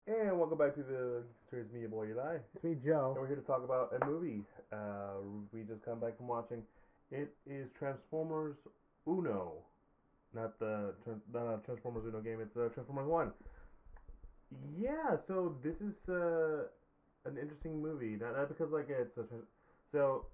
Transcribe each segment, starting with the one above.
And welcome back to the Geek Centurions, me, your boy Eli. It's me, And Joe. we're here to talk about a movie. We just come back from watching. It is Transformers Uno, not a Transformers Uno game. It's Transformers One. Yeah, so this is an interesting movie. Not because like so.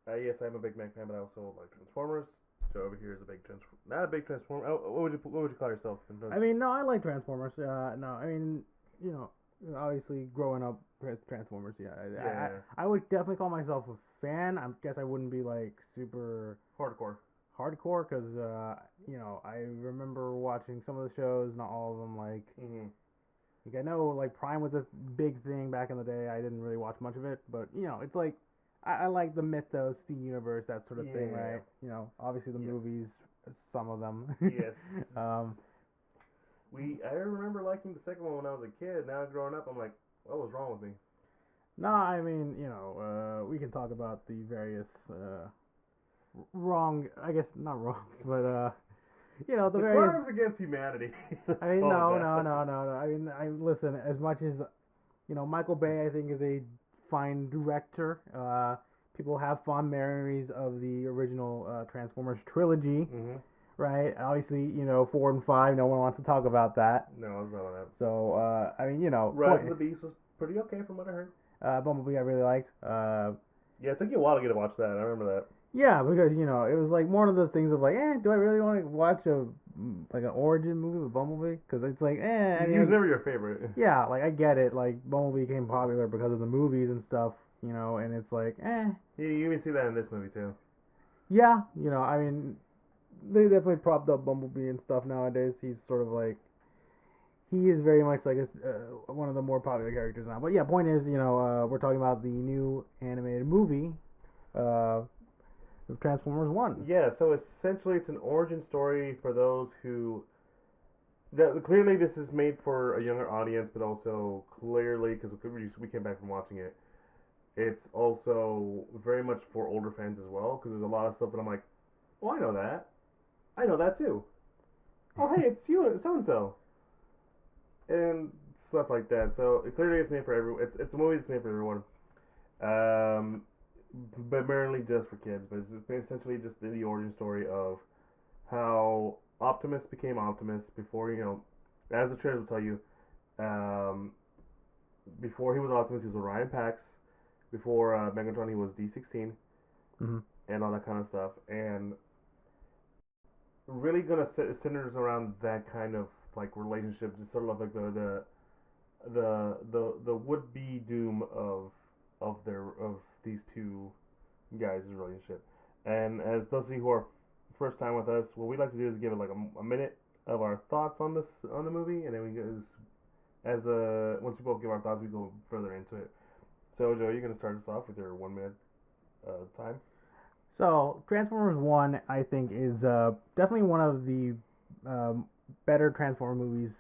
Yes, I'm a big Mac fan, but I also like Transformers. So over here is a big not a big Transformer. Oh, what would you call yourself? I mean, no, I like Transformers. No, I mean, you know, obviously growing up with Transformers, yeah, Yeah, I would definitely call myself a fan. I guess I wouldn't be like super hardcore. hardcore because, I remember watching some of the shows, not all of them. Mhm. Like I know like Prime was a big thing back in the day. I didn't really watch much of it, but it's like I like the mythos, the universe, that sort of thing, Yeah. right? Obviously the Yeah. movies, some of them. Yes. um, I remember liking the second one when I was a kid. Now growing up, I'm like, what was wrong with me? No, I mean, we can talk about the various wrong, I guess not wrongs, but the The various. crimes against humanity. Let's I mean, call it no, no, that. no, no, no. I mean, I listen. As much as Michael Bay, I think is a fine director. People have fond memories of the original Transformers trilogy, Mhm. right? Obviously, 4 and 5. No one wants to talk about that. No, I was not on that. So, I mean, Rise of the Beast was pretty okay from what I heard. Bumblebee, I really liked. Yeah, it took you a while to get to watch that. I remember that. Yeah, because it was like one of the things of like, do I really want to watch like an origin movie with Bumblebee? Because it's like, I He was mean, never your favorite. yeah, like I get it. Like Bumblebee became popular because of the movies and stuff, and it's like, You even see that in this movie too. yeah, I mean, they definitely propped up Bumblebee and stuff nowadays. He's sort of like, he is very much like one of the more popular characters now. But yeah, point is, we're talking about the new animated movie, uh, of Transformers One. Yeah, so essentially it's an origin story for those who clearly this is made for a younger audience, but also clearly because we came back from watching it, it's also very much for older fans as well because there's a lot of stuff that I'm like, oh, I know that. I know that too. Oh, hey, it's you, so and so, and stuff like that. So clearly, it's made for everyone. It's a movie that's made for everyone. Um, but mainly just for kids. But it's essentially just the origin story of how Optimus became Optimus before as the trailers will tell you. Um, Before he was Optimus, he was Orion Pax. Before Megatron, he was D-16 Mm-hmm. and all that kind of stuff. And really gonna centers around that kind of like relationship, just sort of like the would be doom of these two guys' relationship. And as those of you who are first time with us, what we like to do is give it like a minute of our thoughts on the movie, and then we as once we both give our thoughts, we go further into it. So Joe, you're gonna start us off with your 1 minute time. So Transformers One, I think, is definitely one of the um, better Transformer movies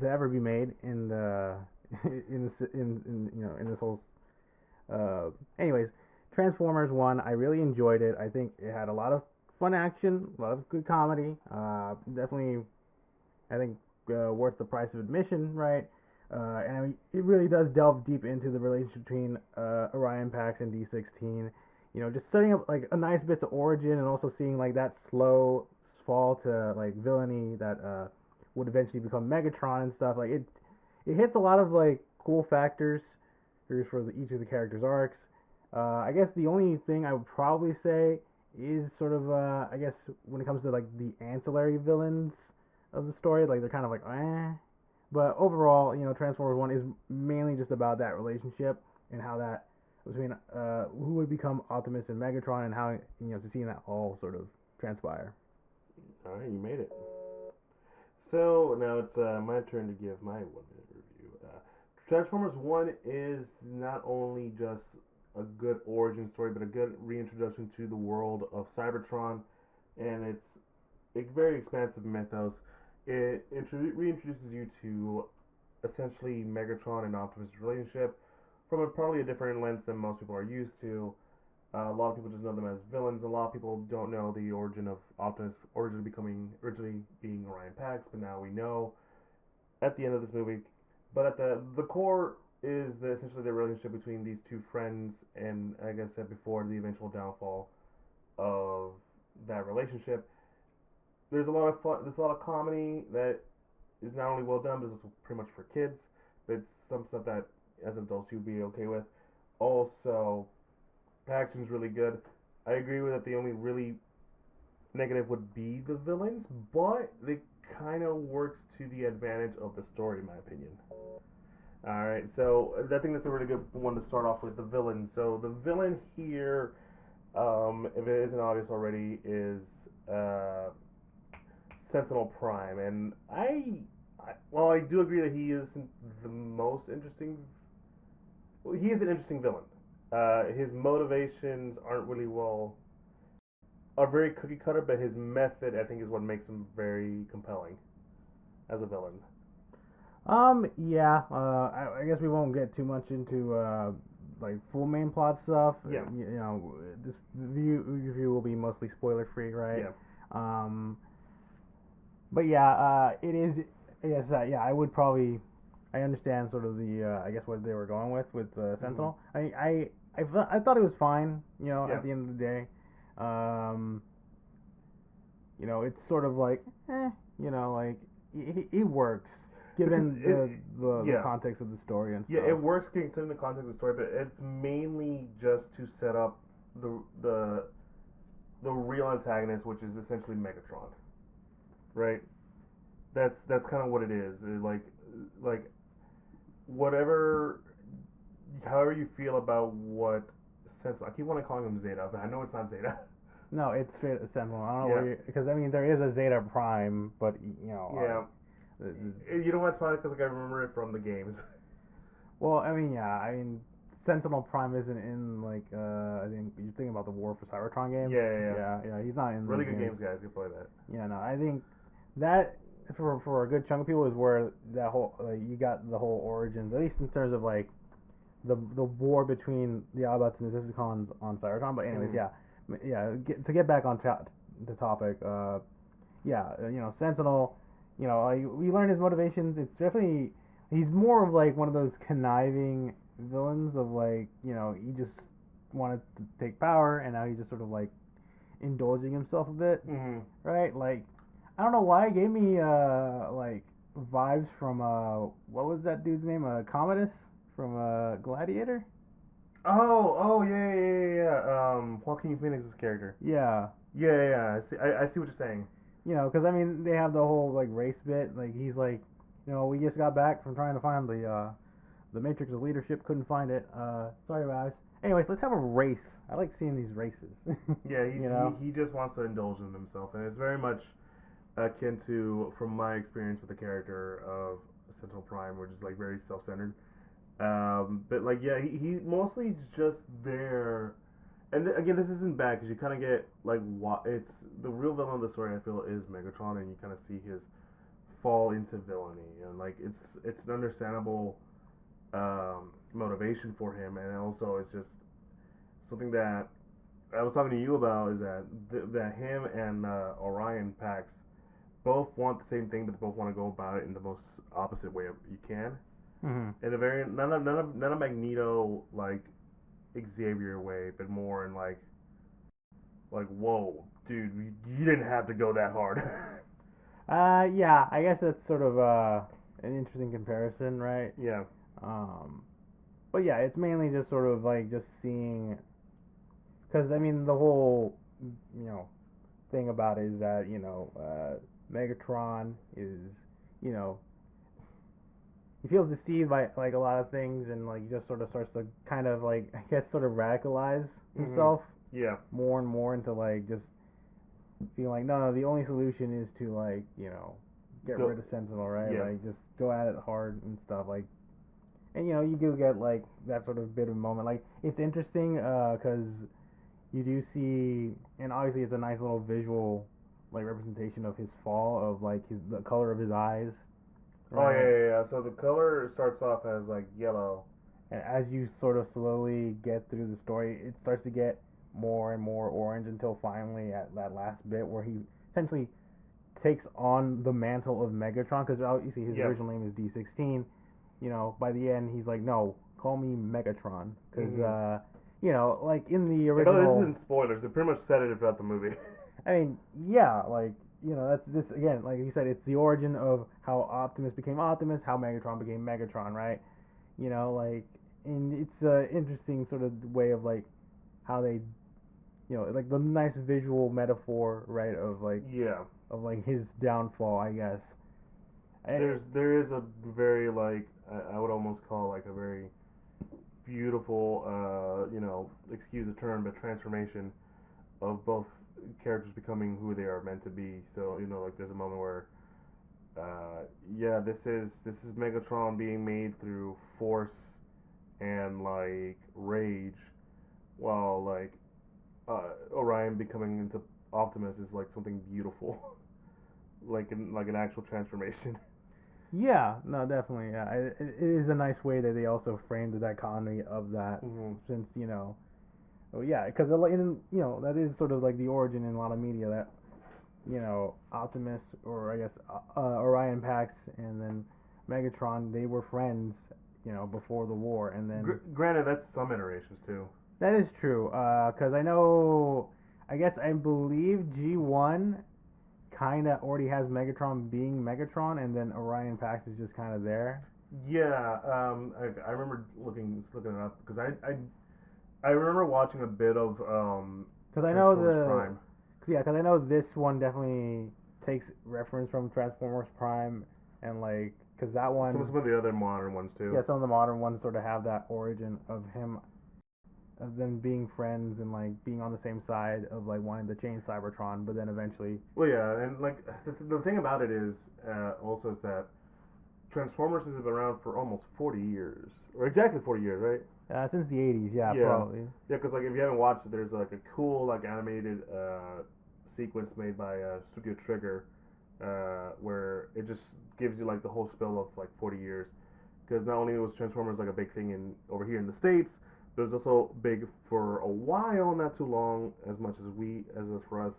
to ever be made in the in this whole. Anyways, Transformers One, I really enjoyed it. I think it had a lot of fun action, a lot of good comedy. Definitely, I think worth the price of admission, right? And I mean, it really does delve deep into the relationship between Orion Pax and D-16. Just setting up like a nice bit of origin and also seeing like that slow fall to like villainy that would eventually become Megatron and stuff. Like it hits a lot of like cool factors for each of the characters' arcs. I guess the only thing I would probably say is sort of I guess when it comes to like the ancillary villains of the story, like they're kind of like but overall, Transformers One is mainly just about that relationship and how that between who would become Optimus and Megatron and how to see that all sort of transpire. All right, you made it. So now it's my turn to give my 1 minute review. Transformers One is not only just a good origin story, but a good reintroduction to the world of Cybertron, and it's a very expansive mythos. It reintroduces you to essentially Megatron and Optimus' relationship from probably a different lens than most people are used to. A lot of people just know them as villains. A lot of people don't know the origin of Optimus originally being Orion Pax, but now we know at the end of this movie But at the core is essentially the relationship between these two friends, and like I said before, the eventual downfall of that relationship. There's a lot of fun. There's a lot of comedy that is not only well done, but it's pretty much for kids. But it's some stuff that as adults you'd be okay with. Also, action's really good. I agree with that. The only really negative would be the villains, but it kind of works to the advantage of the story, in my opinion. All right, so I think that's a really good one to start off with, the villain. So the villain here, if it isn't obvious already, is uh, Sentinel Prime, and well, I do agree that he isn't the most interesting. Well, he is an interesting villain. His motivations aren't really are very cookie cutter, but his method, I think, is what makes him very compelling as a villain. Yeah. I guess we won't get too much into like full main plot stuff. Yeah. You know, this review will be mostly spoiler free, right? Yeah. Um, but yeah, it is. Yes, yeah. I would probably. I understand sort of the. I guess what they were going with Sentinel. I thought it was fine. You know, Yeah. at the end of the day, um, you know, it's sort of like, you know, like it works given the Yeah. context of the story and Yeah, stuff. it works considering the context of the story, but it's mainly just to set up the the the real antagonist, which is essentially Megatron, right? That's kind of what it is. Like whatever, however you feel about what sense. I keep wanting to call him Zeta, but I know it's not Zeta. No, it's straight Sentinel. I don't know Yeah. where because I mean there is a Zeta Prime, but you know, Yeah. the, You know what's funny? Because like I remember it from the games. well, I mean, yeah, I mean Sentinel Prime isn't in like I think you're thinking about the War for Cybertron games. Yeah. Yeah, he's not in Really those good games. games, guys. You play that. Yeah, no, I think that for a good chunk of people is where that whole like you got the whole origins, at least in terms of like the war between the Autobots and the Decepticons on Cybertron. But anyways, Mm. to get back on the topic, you know, Sentinel, you know, we learn his motivations. It's definitely he's more of like one of those conniving villains of like, you know, he just wanted to take power and now he's just sort of like indulging himself a bit, Mm-hmm. right? Like I don't know why it gave me like vibes from what was that dude's name? Commodus from Gladiator. Oh, yeah. Joaquin Phoenix's character. Yeah, Yeah. I see what you're saying. you know, because I mean they have the whole like race bit. Like he's like, you know, we just got back from trying to find the matrix of leadership, couldn't find it. Sorry guys. Anyways, let's have a race. I like seeing these races. Yeah, You know. he just wants to indulge in himself, and it's very much akin to, from my experience with the character of Sentinel Prime, which is like very self-centered. But like, yeah, he mostly just there. And again, this isn't bad because you kind of get like what it's the real villain of the story. I feel is Megatron, and you kind of see his fall into villainy, and like it's an understandable motivation for him, and also it's just something that I was talking to you about is that that him and Orion Pax both want the same thing, but both want to go about it in the most opposite way you can. Mhm. In a very none of Magneto like Xavier way, but more in like whoa, dude, you didn't have to go that hard. Yeah, I guess that's sort of an interesting comparison, right? Yeah. Um, but yeah, it's mainly just sort of like just seeing, because I mean the whole, you know, thing about it is that you know, Megatron is, you know, he feels deceived by like a lot of things, and like he just sort of starts to kind of like I guess sort of radicalize Mhm. himself Yeah. more and more into like just feeling like no, the only solution is to like you know get Go. rid of Sentinel, right? Yeah. Like just go at it hard and stuff like. And you know you do get like that sort of bit of moment. Like it's interesting because you do see, and obviously it's a nice little visual like representation of his fall of like the color of his eyes, Oh right? yeah. So the color starts off as like yellow. And as you sort of slowly get through the story, it starts to get more and more orange until finally at that last bit where he essentially takes on the mantle of Megatron because obviously his Yeah. original name is D-16. by the end he's like, no, call me Megatron, because like in the I know original. this isn't spoilers. They pretty much said it throughout the movie. I mean, yeah, like that's this again. Like you said, it's the origin of how Optimus became Optimus, how Megatron became Megatron, right? Like, and it's an interesting sort of way of like how they, like the nice visual metaphor, right? Of like Yeah. of like his downfall, I guess. There is a very like I would almost call like a very beautiful excuse the term but transformation of both characters becoming who they are meant to be. So like there's a moment where yeah, this is Megatron being made through force and like rage, while like Orion becoming into Optimus is like something beautiful, like an actual transformation. Yeah, no, definitely. Yeah, it is a nice way that they also framed the dichotomy of that, Mm-hmm. since oh yeah, because that is sort of like the origin in a lot of media that Optimus, or I guess Orion Pax and then Megatron, they were friends, before the war, and then Granted, that's some iterations too. that is true. Because I believe G1 kind of already has Megatron being Megatron, and then Orion Pax is just kind of there. Yeah, I remember looking it up because I remember watching a bit of Because I know Transformers Prime. because I know this one definitely takes reference from Transformers Prime, and like, because that one, Some of the other modern ones too. yeah, some of the modern ones sort of have that origin of him, of them being friends and like being on the same side of like wanting to change Cybertron, but then eventually. Well, yeah, and like the thing about it is also is that Transformers has been around for almost 40 years, or exactly 40 years, right? Since the 80s, yeah, Yeah, probably. yeah, because like if you haven't watched it, there's like a cool like animated sequence made by Studio Trigger where it just gives you like the whole spill of like 40 years. Because not only was Transformers like a big thing in over here in the states, but it was also big for a while, not too long, as much as for us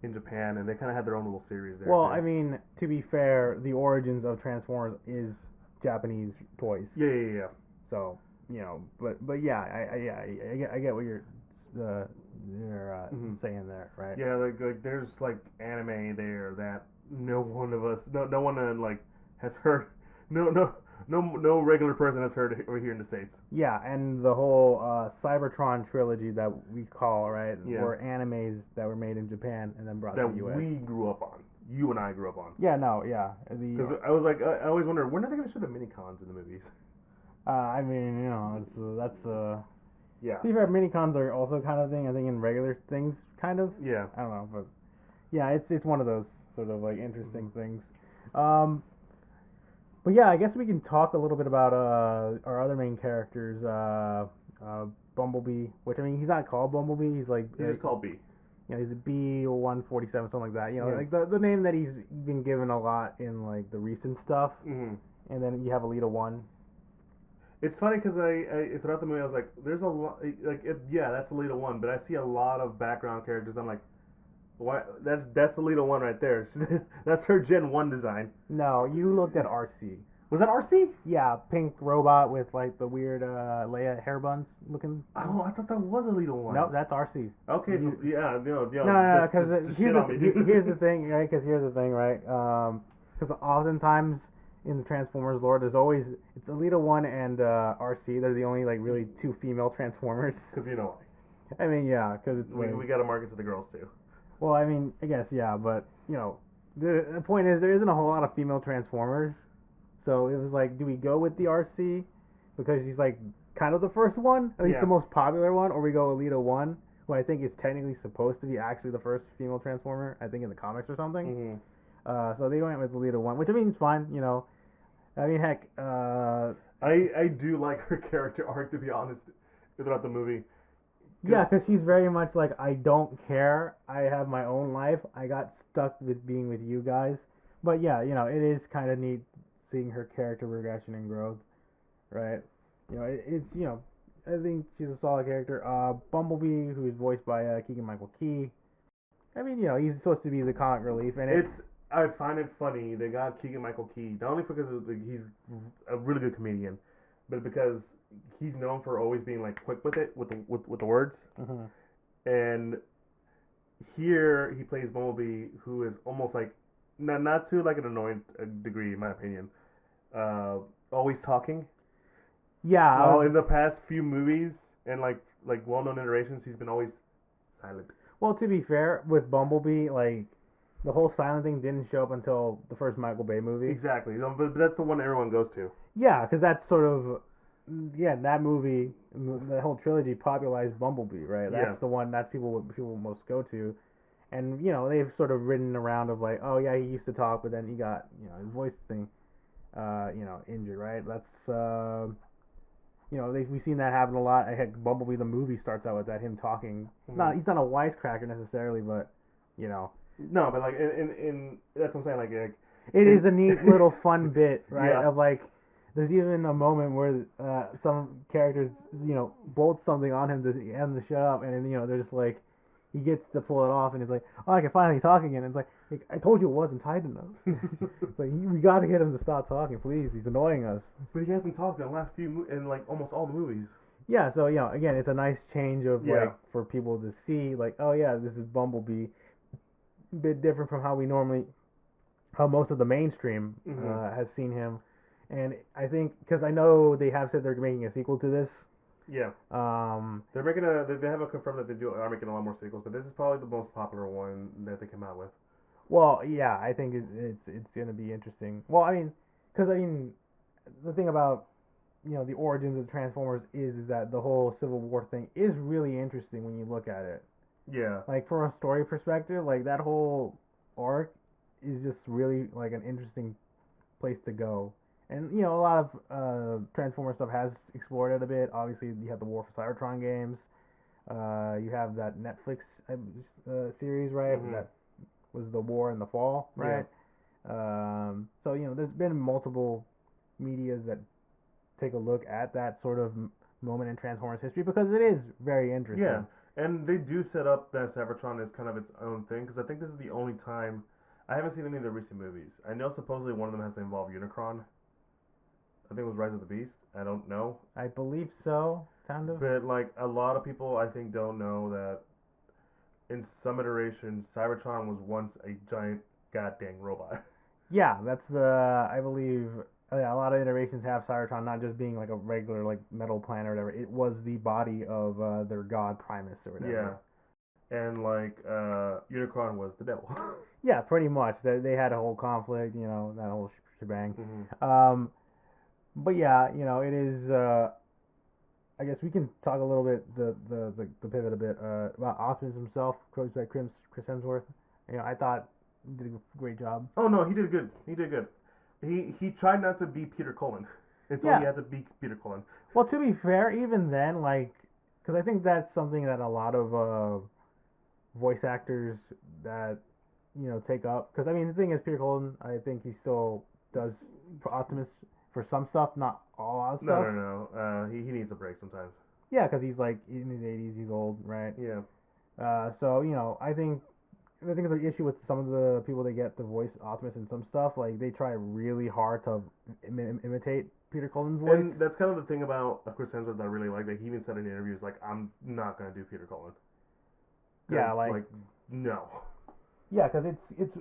in Japan, and they kind of had their own little series there Well, too. I mean, to be fair, the origins of Transformers is Japanese toys. Yeah, yeah, yeah. So, but yeah, I get what uh, you're Mm-hmm. saying there, right? Yeah, like there's like anime there that no one of us, no one like has heard, no regular person has heard over here in the states. Yeah, and the whole Cybertron trilogy that we call, right, Yeah, were animes that were made in Japan and then brought to that the U.S. we grew up on. You and I grew up on. Yeah, no, yeah. The Because I was like, I always wonder when are they gonna show the mini cons in the movies? I mean, that's Yeah, to be fair, mini cons are also kind of thing. I think in regular things, kind of. yeah. I don't know, but yeah, it's one of those sort of like interesting Mm-hmm. things. Um, but yeah, I guess we can talk a little bit about our other main characters, Bumblebee. Which, I mean, he's not called Bumblebee. He's like He's just called B. he's a B-147, something like that. Yeah. Like the name that he's been given a lot in like the recent stuff. Mm-hmm. And then you have Alita 1. It's funny because I throughout the movie I was like, there's a lot yeah, that's Alita 1, but I see a lot of background characters. I'm like, why? That's Alita 1 right there. That's her Gen 1 design. No, you looked at RC. Was that RC? Yeah, pink robot with like the weird Leia hair buns looking. Oh, I thought that was Alita 1. No, that's RC. Okay, so yeah, No, because here's the thing, right? Right? Because oftentimes in the Transformers lore, there's always it's Alita 1 and RC. They're the only like really two female Transformers. Because you know, I mean, yeah, because it's we got to market to the girls too. well, I mean, I guess yeah, but the point is there isn't a whole lot of female Transformers. So it was like, do we go with the RC because she's like kind of the first one, at least Yeah. the most popular one, or we go Alita 1, who I think is technically supposed to be actually the first female Transformer, I think in the comics or something. Mm-hmm. So they went with Alita 1, which I mean is fine, I mean, heck, I do like her character arc, to be honest, throughout the movie. yeah, because she's very much like, I don't care, I have my own life, I got stuck with being with you guys. But yeah, it is kind of neat seeing her character progression and growth, right? It's I think she's a solid character. Bumblebee, who's voiced by Keegan-Michael Key. I mean, he's supposed to be the comic relief, and It's I find it funny they got Keegan Michael Key not only because he's a really good comedian, but because he's known for always being like quick with it with the words. Mm-hmm. And here he plays Bumblebee, who is almost like not to like an annoying degree in my opinion. Uh, Always talking. Yeah, While in the past few movies and like well-known iterations, he's been always silent. well, to be fair, with Bumblebee, like the whole silent thing didn't show up until the first Michael Bay movie. Exactly. But that's the one everyone goes to. Yeah, because that's sort of yeah, that movie, the whole trilogy popularized Bumblebee, right? Yeah. That's the one that people most go to, and they've sort of ridden around of like, oh yeah, he used to talk, but then he got his voice thing, injured, right? That's we've seen that happen a lot. I had Bumblebee the movie starts out with that him talking. Mhm. He's not a wisecracker necessarily, but you know, No, but like in that's what I'm saying. Like it is a neat little fun bit, right? Yeah. Of like, there's even a moment where some characters, bolt something on him to get him to shut up, and then, they're just like, he gets to pull it off, and he's like, oh, I can finally talk again. And it's like, I told you it wasn't tight enough. It's like, we got to get him to stop talking, please. He's annoying us. But he hasn't talked in the last in like almost all the movies. Yeah, so again, it's a nice change of Yeah. like for people to see, like, oh yeah, this is Bumblebee, a bit different from how most of the mainstream has seen him. And I think because I know they have said they're making a sequel to this. Yeah. They're making they haven't confirmed that they are making a lot more sequels, but this is probably the most popular one that they came out with. Well, yeah, I think it's gonna be interesting. Well, I mean, because the thing about the origins of Transformers is that the whole Civil War thing is really interesting when you look at it. Yeah. Like from a story perspective, like that whole arc is just really like an interesting place to go. And a lot of Transformer stuff has explored it a bit. Obviously, you have the War for Cybertron games. You have that Netflix series, right? Mhm. That was the War in the Fall, right? So there's been multiple medias that take a look at that sort of moment in Transformers history because it is very interesting. Yeah, and they do set up that Cybertron as kind of its own thing because I think this is the only time I haven't seen any of the recent movies. I know supposedly one of them has to involve Unicron. I think it was Rise of the Beast. I don't know, I believe so, kind of. but like a lot of people, I think don't know that in some iterations, Cybertron was once a giant goddamn robot. Yeah, that's the I believe. Yeah, a lot of iterations have Cybertron not just being like a regular like metal planet or whatever. It was the body of their god Primus or whatever. Yeah, and like Unicron was the devil. Yeah, pretty much. They had a whole conflict, that whole shebang. Mhm. But yeah, it is. I guess we can talk a little bit the pivot a bit about Optimus himself, coached by Chris Hemsworth. I thought he did a great job. Oh no, he did good. He did good. He tried not to be Peter Cullen until Yeah. he had to be Peter Cullen. Well, to be fair, even then, like, because I think that's something that a lot of voice actors that take up. Because I mean, the thing is, Peter Cullen, I think he still does for Optimus for some stuff, not all No, stuff. no, no. He needs a break sometimes. Yeah, because he's like in his 80s, he's old, right? Yeah. So I think the issue with some of the people they get to voice Optimus and some stuff, like they try really hard to imitate Peter Cullen's voice. And that's kind of the thing about Chris Hemsworth that I really like. That he even said in interviews, like, I'm not gonna do Peter Cullen. Yeah, like no. yeah, because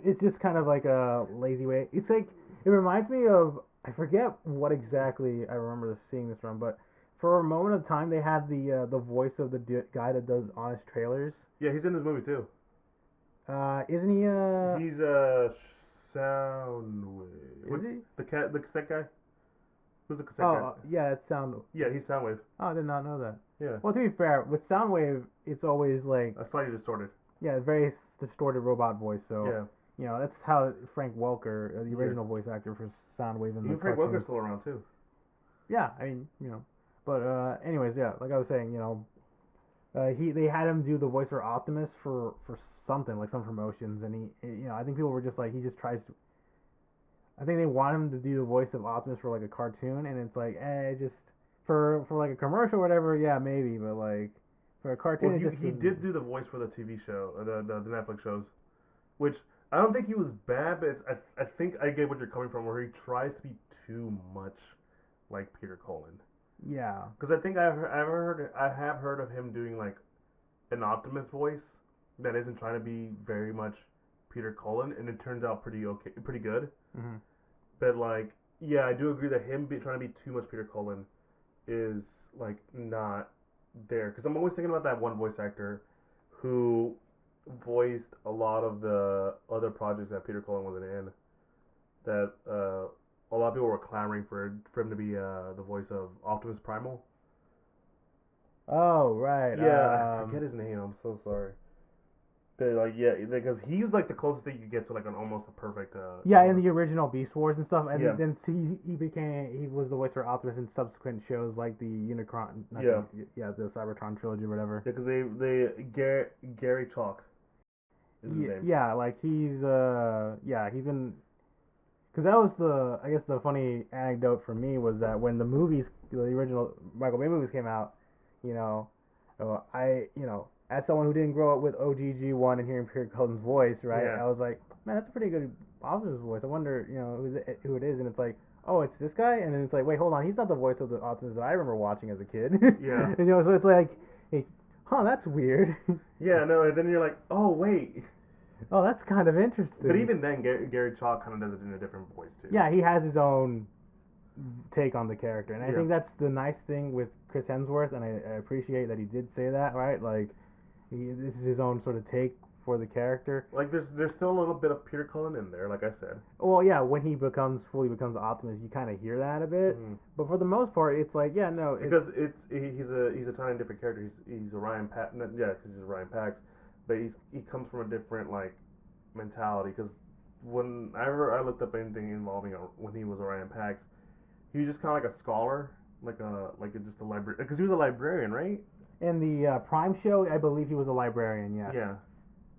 it's just kind of like a lazy way. It's like it reminds me of I forget what exactly I remember seeing this from, but for a moment of time they had the voice of the guy that does Honest Trailers. Yeah, he's in this movie too. Isn't he? He's Soundwave. Is he? The cassette guy. Who's the cassette Oh, guy? yeah, it's Sound. Yeah, he's Soundwave. Oh, I did not know that. Yeah. Well, to be fair, with Soundwave, it's always like Slightly distorted. yeah, very distorted robot voice. So Yeah. that's how Frank Welker, the original voice actor for Soundwave, in the Even Frank cartoons. Welker's still around too. Yeah, I mean, but anyways, yeah, like I was saying, they had him do the voice for Optimus for something like some promotions, and he I think people were just like he just tries to. I think they want him to do the voice of Optimus for like a cartoon, and it's like, just for like a commercial or whatever, yeah, maybe, but like for a cartoon, Well, it just he did do the voice for the TV show, the Netflix shows, which I don't think he was bad, but I think I get what you're coming from, where he tries to be too much like Peter Cullen. Yeah. Because I think I have heard of him doing like an Optimus voice that isn't trying to be very much Peter Cullen, and it turns out pretty okay, pretty good. Hmm. But like, yeah, I do agree that trying to be too much Peter Cullen is like not there. Because I'm always thinking about that one voice actor who voiced a lot of the other projects that Peter Cullen wasn't in. That a lot of people were clamoring for him to be the voice of Optimus Primal. Oh right. Yeah, I forget his name. I'm so sorry. But like, yeah, because he's like the closest thing you get to like an almost a perfect. Yeah, in the original Beast Wars and stuff, and Yeah. then he was the voice for Optimus in subsequent shows like the Unicron, Yeah. the Cybertron trilogy or whatever. Yeah, because Gary Chalk is his name. Yeah, like he's been, because that was I guess the funny anecdote for me was that when the original Michael Bay movies came out, you know, as someone who didn't grow up with OGG1 and hearing Peter Cullen's voice, right, Yeah. I was like, man, that's a pretty good Optimus voice. I wonder, who it is, and it's like, oh, it's this guy, and then it's like, wait, hold on, he's not the voice of the Optimus that I remember watching as a kid. Yeah. And, so it's like, hey, huh, that's weird. Yeah, no, and then you're like, oh wait. Oh, that's kind of interesting. But even then, Gary Chalk kind of does it in a different voice too. Yeah, he has his own take on the character, and I Yeah. think that's the nice thing with Chris Hemsworth, and I appreciate that he did say that, right? Like, this is his own sort of take for the character. Like there's still a little bit of Peter Cullen in there, like I said. Well, yeah, when he fully becomes Optimus, you kind of hear that a bit, but for the most part, it's like, yeah, no, because he's a totally different character. He's Orion Pax, yeah, because he's Orion Pax, but he comes from a different like mentality. Because whenever I looked up anything involving when he was Orion Pax, he was just kind of like a scholar, just a librarian. Because he was a librarian, right? In the Prime show, I believe he was a librarian. Yes. Yeah.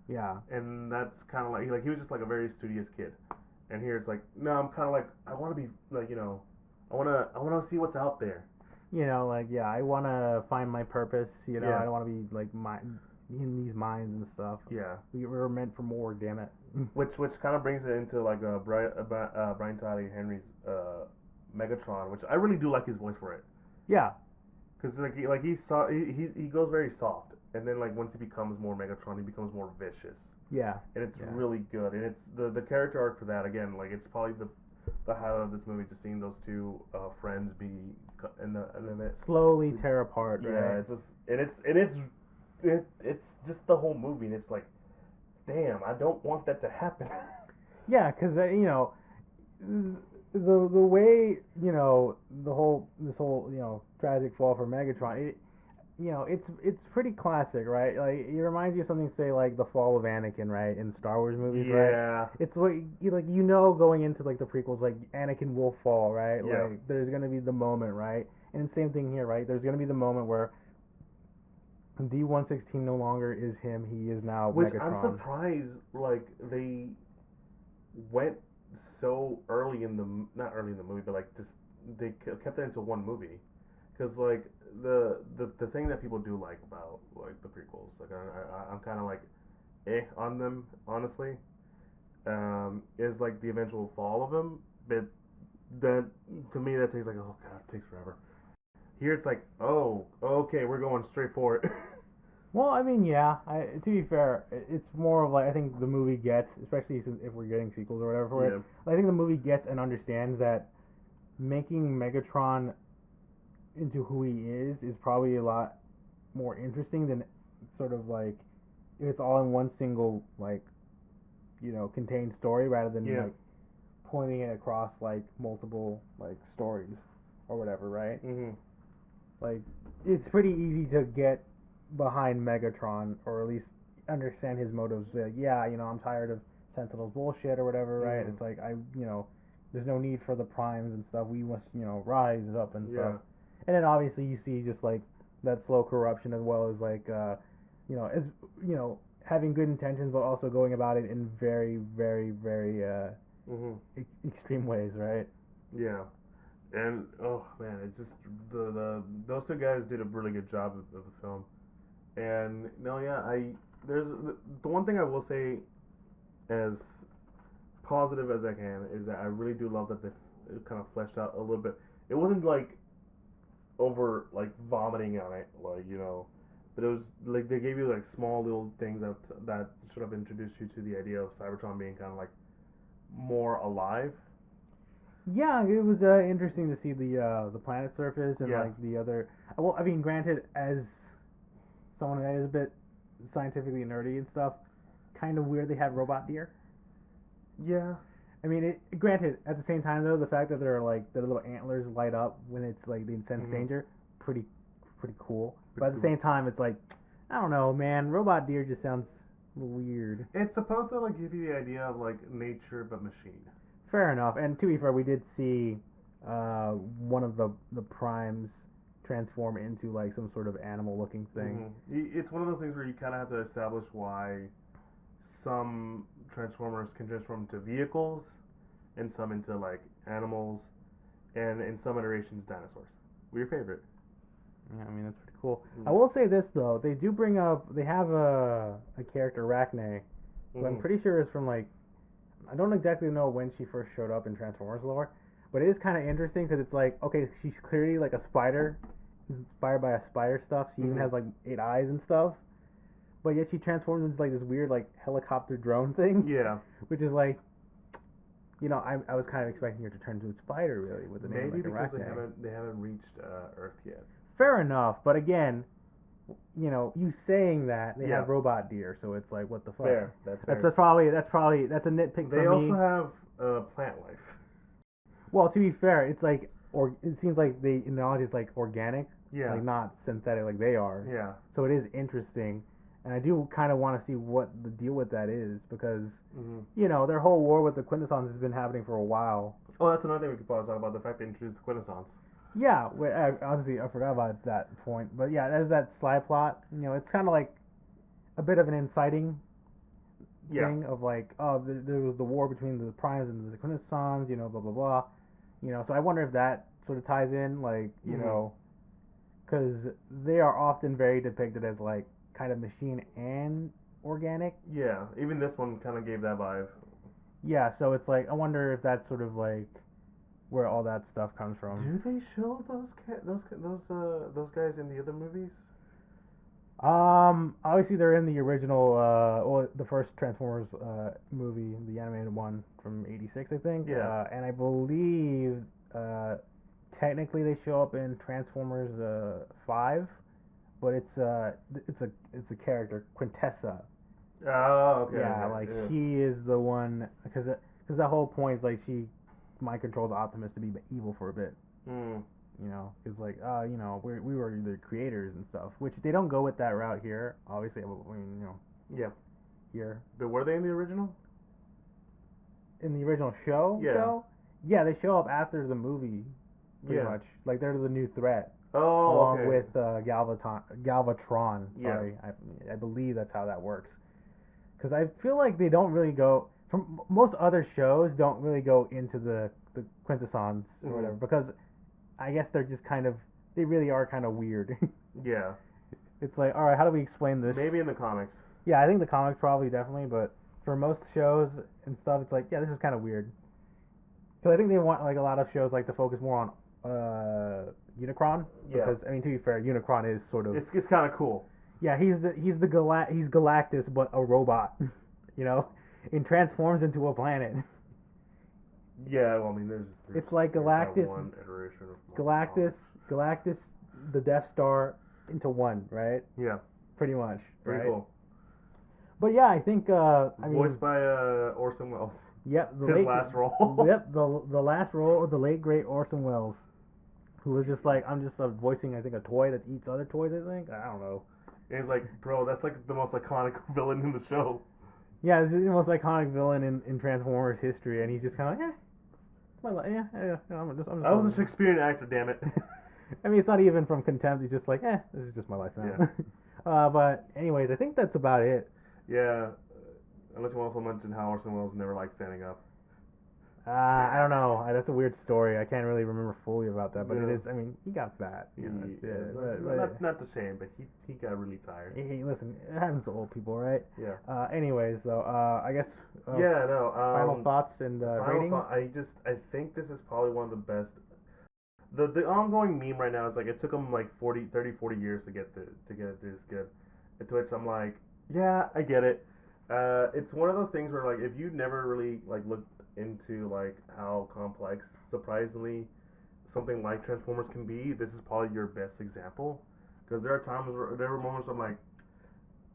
Yeah. And that's kind of like he was just like a very studious kid, and here it's like, no, I'm kind of like, I want to be like, I wanna see what's out there. Like, yeah, I want to find my purpose. Yeah. I don't want to be like in these mines and stuff. Yeah. We were meant for more, damn it. Which kind of brings it into like Brian Tyree Henry's Megatron, which I really do like his voice for it. Yeah. Because he goes very soft, and then like once he becomes more Megatron, he becomes more vicious. Yeah. And it's really good, and it's the character arc for that again. Like it's probably the highlight of this movie, just seeing those two friends be and then it slowly tear apart. Yeah, right? it's just it's just the whole movie, and it's like, damn, I don't want that to happen. Yeah, because the way this whole tragic fall for Megatron, it's pretty classic, right? Like it reminds you of something, say like the fall of Anakin, right, in Star Wars movies, right? Yeah. It's what going into like the prequels, like Anakin will fall, right? Yeah. Like there's gonna be the moment, right? And same thing here, right? There's gonna be the moment where D-116 no longer is him; he is now Which Megatron. I'm surprised, like they went so early in the not early in the movie, but like just they kept it into one movie, because like the thing that people do like about like the prequels, like I'm kind of like on them honestly, is like the eventual fall of him, but that to me that takes like, oh god, it takes forever. Here it's like, oh okay, we're going straight for it. Well, I mean, yeah. To be fair, it's more of like I think the movie gets, especially since if we're getting sequels or whatever for it. I think the movie gets and understands that making Megatron into who he is probably a lot more interesting than sort of like if it's all in one single like contained story rather than like pointing it across like multiple like stories or whatever, right? Like it's pretty easy to get behind Megatron, or at least understand his motives. Like, yeah, I'm tired of Sentinel's bullshit or whatever, right? It's like there's no need for the primes and stuff. We must, rise up and stuff. And then obviously you see just like that slow corruption as well as like, as having good intentions, but also going about it in very, very, very extreme ways, right? Yeah. And oh man, it's just those two guys did a really good job of the film. And no, yeah, there's the one thing I will say as positive as I can is that I really do love that they kind of fleshed out a little bit. It wasn't like over like vomiting on it, like but it was like they gave you like small little things that sort of introduced you to the idea of Cybertron being kind of like more alive. Yeah, it was interesting to see the planet surface and Yeah. like the other. Well, I mean, granted, as someone that is a bit scientifically nerdy and stuff, kind of weird they have robot deer. Yeah. I mean, granted, at the same time though, the fact that they're like their little antlers light up when it's like they sense danger, pretty cool. But at the same time, it's like, I don't know, man, robot deer just sounds weird. It's supposed to like give you the idea of like nature but machine. Fair enough. And to be fair, we did see one of the primes transform into like some sort of animal-looking thing. It's one of those things where you kind of have to establish why some Transformers can transform into vehicles, and some into like animals, and in some iterations dinosaurs. What's your favorite? Yeah, I mean that's pretty cool. I will say this though, they do bring up they have a character Arachne, who I'm pretty sure is from like I don't exactly know when she first showed up in Transformers lore, but it is kind of interesting because it's like okay, she's clearly like a spider, inspired by a spider stuff. She even has like 8 eyes and stuff. But yet she transforms into like this weird like helicopter drone thing. Yeah. Which is like, I was kind of expecting her to turn into a spider really with the name Maybe like because Arachne. they haven't reached Earth yet. Fair enough, but again, you saying that they have robot deer, so it's like what the fuck. Fair. That's fair. That's a nitpick They for me. also have plant life. Well, to be fair, it's like it seems like they acknowledge it's like organic, Yeah. like not synthetic like they are. Yeah. So it is interesting. And I do kind of want to see what the deal with that is because, their whole war with the Quintessons has been happening for a while. Oh, that's another thing we could probably talk about, the fact they introduced the Quintessons. Yeah, honestly, I forgot about that point. But yeah, there's that slide plot. It's kind of like a bit of an inciting thing of like, oh, there was the war between the Primes and the Quintessons, blah, blah, blah. So I wonder if that sort of ties in, like, because they are often very depicted as like, kind of machine and organic. Yeah, even this one kind of gave that vibe. Yeah, so it's like I wonder if that's sort of like where all that stuff comes from. Do they show those guys in the other movies? Obviously they're in the original, the first Transformers movie, the animated one from '86, I think. Yeah. And I believe technically they show up in Transformers 5. But it's a character, Quintessa. Oh, okay. Yeah, okay. she is the one because the whole point is like she mind controls Optimus to be evil for a bit. Because like we were the creators and stuff, which they don't go with that route here. Obviously, I mean Yeah. Here. But were they in the original? In the original show? Yeah. Yeah, they show up after the movie. Pretty much. Like they're the new threat. Oh, along with Galvatron. Sorry, Yeah. I believe that's how that works. Because I feel like they don't really go. From most other shows, don't really go into the Quintessons or whatever. Because I guess they're just kind of. They really are kind of weird. Yeah. It's like, all right, how do we explain this? Maybe in the comics. Yeah, I think the comics probably definitely, but for most shows and stuff, it's like, yeah, this is kind of weird. Because I think they want like a lot of shows like to focus more on Unicron. Yeah. Because I mean, to be fair, Unicron is sort of. It's kind of cool. Yeah, he's Galactus, but a robot. And transforms into a planet. Yeah, well, I mean, there's it's like Galactus. One iteration of Galactus, the Death Star into one, right? Yeah. Pretty much. Pretty right? cool. But yeah, I think. Voiced by Orson Welles. Yep. His last role. Yep. The last role of the late great Orson Welles, who was just like, I'm just voicing, I think, a toy that eats other toys. I think. I don't know. And he's like, bro, that's like the most iconic villain in the show. Yeah, this is the most iconic villain in Transformers history, and he's just kind of like, it's my life. Yeah. I'm just I was a Shakespearean actor, damn it. I mean, it's not even from contempt. He's just like, this is just my life now. Yeah. But anyways, I think that's about it. Yeah. Unless you also mention how Orson Welles never liked standing up. I don't know. That's a weird story. I can't really remember fully about that, but it Yeah. is. I mean, he got fat. You know, Not the same, but he got really tired. listen, it happens to old people, right? Yeah. Anyways, though, I guess Yeah, no. final thoughts and Final rating. thought. I think this is probably one of the best. The ongoing meme right now is like it took them like 40 years to get it this good. To which I'm like, yeah, I get it. It's one of those things where like if you never really like looked into like how complex, surprisingly, something like Transformers can be, this is probably your best example. Because there were moments I'm like,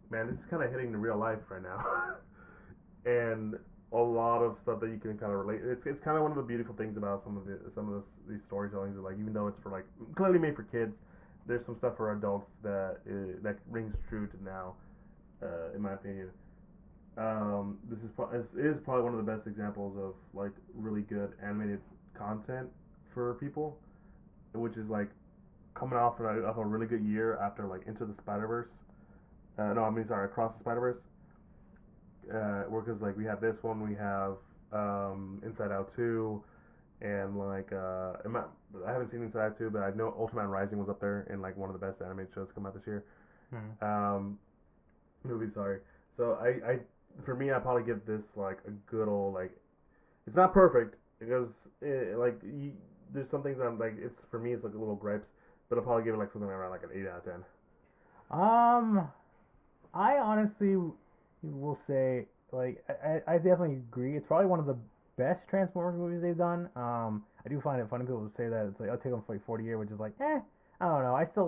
man, this is kind of hitting the real life right now, and a lot of stuff that you can kind of relate. It's kind of one of the beautiful things about some of these storytellings. Like even though it's for like clearly made for kids, there's some stuff for adults that rings true to now, in my opinion. This is probably one of the best examples of like really good animated content for people, which is like coming off a really good year after like Into the Spider Verse. No, I mean sorry, Across the Spider Verse. Because like we have this one, we have Inside Out 2, and like I haven't seen Inside Out 2, but I know Ultraman Rising was up there in like one of the best animated shows to come out this year. Hmm. Movies, sorry. So I for me, I probably give this like a good old like. It's not perfect because there's some things I'm like it's for me it's like a little gripes, but I'll probably give it like something around like an 8 out of 10. Um, I honestly will say, like, I definitely agree. It's probably one of the best Transformers movies they've done. I do find it funny people say that it's like I'll take them for like 40 years, which is like, I don't know. I still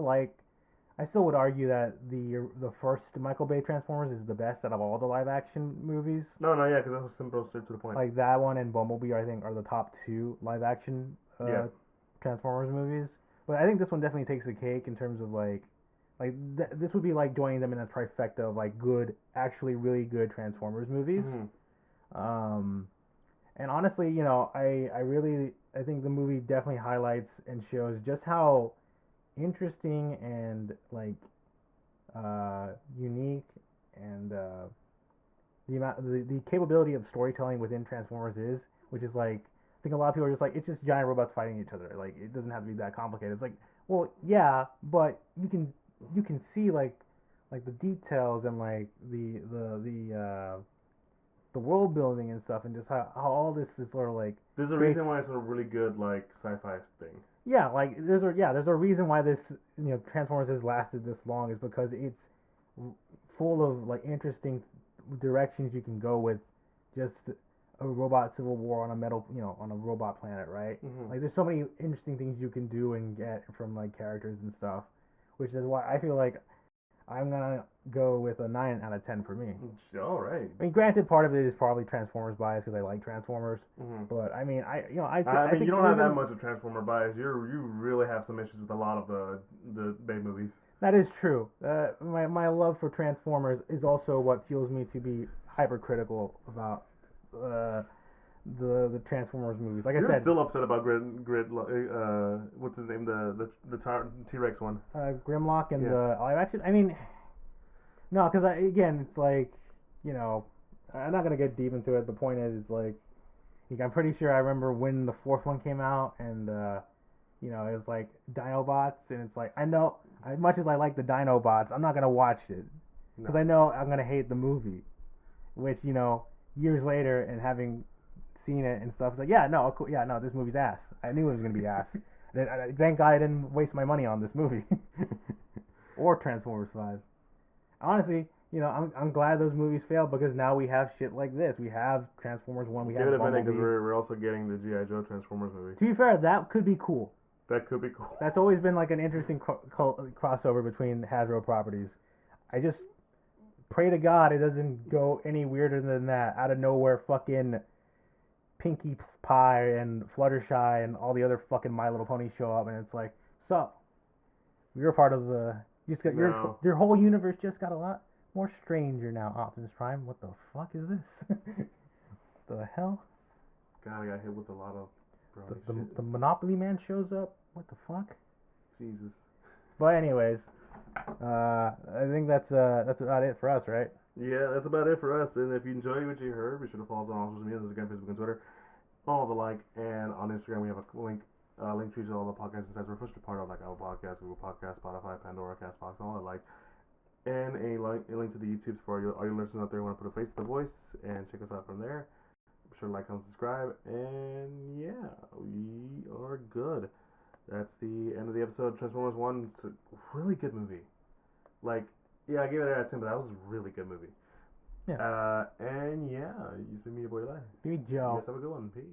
would argue that the first Michael Bay Transformers is the best out of all the live action movies. No, no, yeah, because that was simple, straight to the point. Like that one and Bumblebee, I think, are the top two live action Yeah. Transformers movies. But I think this one definitely takes the cake in terms of this would be like joining them in a trifecta of like good, actually really good Transformers movies. Um, and honestly, I think the movie definitely highlights and shows just how interesting and like unique and the capability of storytelling within Transformers is, which is like I think a lot of people are just like it's just giant robots fighting each other. Like it doesn't have to be that complicated. It's like well yeah, but you can see like the details and like the world building and stuff and just how all this is sort of like There's a creates reason why it's a really good like sci-fi thing. yeah like there's a reason why this Transformers has lasted this long is because it's full of like interesting directions you can go with just a robot civil war on a metal on a robot planet, right? Mm-hmm. Like there's so many interesting things you can do and get from like characters and stuff, which is why I feel like I'm gonna go with a 9 out of 10 for me. All right. I mean, granted, part of it is probably Transformers bias because I like Transformers, Mm-hmm. but I mean, I mean, think you don't have even that much of Transformer bias. You really have some issues with a lot of the Bay movies. that is true. My love for Transformers is also what fuels me to be hypercritical about uh, the Transformers movies. Like I You're said, still upset about what's his name, the T-Rex one. Grimlock and Yeah. the live action. I mean, no, because again, it's like I'm not gonna get deep into it. The point is, like, I'm pretty sure I remember when the fourth one came out, and it was like Dinobots, and it's like I know as much as I like the Dinobots, I'm not gonna watch it because I know I'm gonna hate the movie. Which years later and having seen it and stuff, it's like yeah, no, this movie's ass. I knew it was gonna be ass. Thank God I didn't waste my money on this movie or Transformers 5. Honestly, I'm glad those movies failed because now we have shit like this. We have Transformers 1, we Give have it a minute Bumblebee. because we're also getting the G.I. Joe Transformers movie. To be fair, that could be cool. That could be cool. That's always been like an interesting crossover between Hasbro properties. I just pray to God it doesn't go any weirder than that. Out of nowhere, fucking Pinkie Pie and Fluttershy and all the other fucking My Little Ponies show up, and it's like, so you're part of the. You just got No. your whole universe just got a lot more stranger now, Optimus Prime. What the fuck is this? The hell? God, I got hit with a lot of The Monopoly Man shows up. What the fuck? Jesus. But anyways, I think that's about it for us, right? Yeah, that's about it for us. And if you enjoyed what you heard, be sure to follow us on all social media. This is again Facebook and Twitter. all the like, and on Instagram we have a link tree to all the podcasts and sites we're officially part of, like Apple Podcasts, Google Podcasts, Spotify, Pandora, Castbox, all that like, and a link to the YouTubes for all your listeners out there who want to put a face to the voice and check us out from there. Be sure to like, comment, subscribe, and yeah, we are good. That's the end of the episode. Transformers One, it's a really good movie. Like, yeah, I gave it an out of 10, but that was a really good movie. Yeah. And yeah, you've been me, your boy Eli. Be You Joe. guys have a good one. Peace.